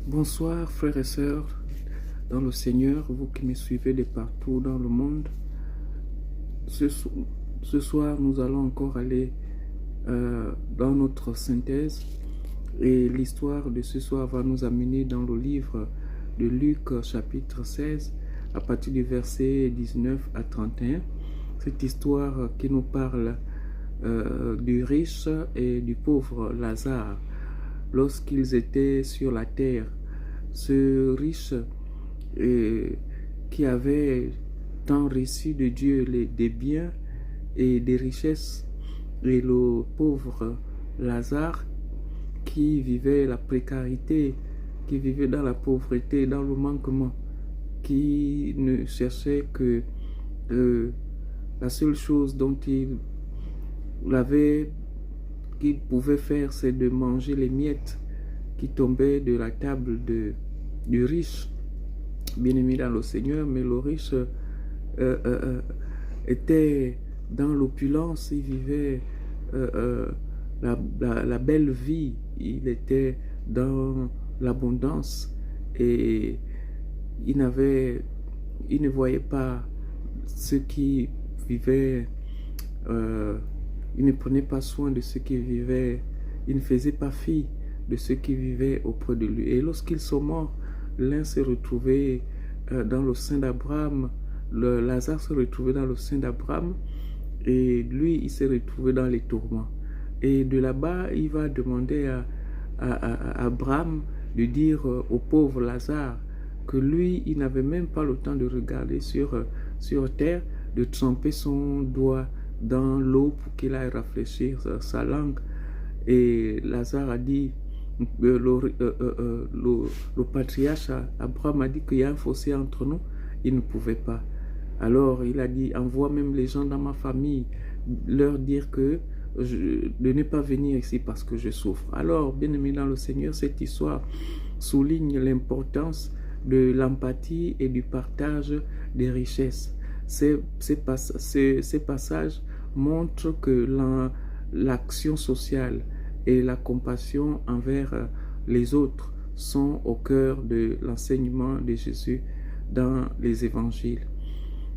Bonsoir frères et sœurs dans le Seigneur, vous qui me suivez de partout dans le monde. Ce soir, nous allons encore aller dans notre synthèse et l'histoire de ce soir va nous amener dans le livre de Luc chapitre 16 à partir du verset 19 à 31. Cette histoire qui nous parle du riche et du pauvre Lazare lorsqu'ils étaient sur la terre. Ce riche qui avait tant reçu de Dieu des biens et des richesses, et le pauvre Lazare qui vivait la précarité, qui vivait dans la pauvreté, dans le manquement, qui ne cherchait que la seule chose dont il qu'il pouvait faire, c'est de manger les miettes qui tombaient de la table du riche, bien-aimé dans le Seigneur. Mais le riche était dans l'opulence, il vivait la belle vie, il était dans l'abondance et il ne voyait pas ceux qui vivaient, il ne prenait pas soin de ceux qui vivaient, il ne faisait pas fi de ceux qui vivaient auprès de lui. Et lorsqu'ils sont morts, l'un s'est retrouvé dans le sein d'Abraham, Lazare s'est retrouvé dans le sein d'Abraham, et lui, il s'est retrouvé dans les tourments. Et de là-bas, il va demander à Abraham de dire au pauvre Lazare que lui, il n'avait même pas le temps de regarder sur terre, de tremper son doigt dans l'eau pour qu'il aille rafraîchir sa langue. Et Lazare a dit, le patriarche Abraham a dit qu'il y a un fossé entre nous, il ne pouvait pas. Alors il a dit, envoie même les gens dans ma famille, leur dire que de ne pas venir ici parce que je souffre. Alors, bien-aimé dans le Seigneur, cette histoire souligne l'importance de l'empathie et du partage des richesses. Ces passages montrent que l'action sociale et la compassion envers les autres sont au cœur de l'enseignement de Jésus dans les évangiles.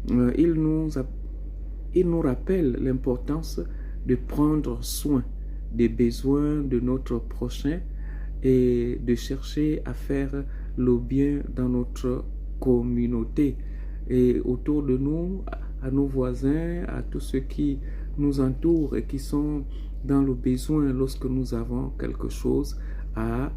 Il nous rappelle l'importance de prendre soin des besoins de notre prochain et de chercher à faire le bien dans notre communauté et autour de nous, à nos voisins, à tous ceux qui nous entourent et qui sont dans le besoin lorsque nous avons quelque chose à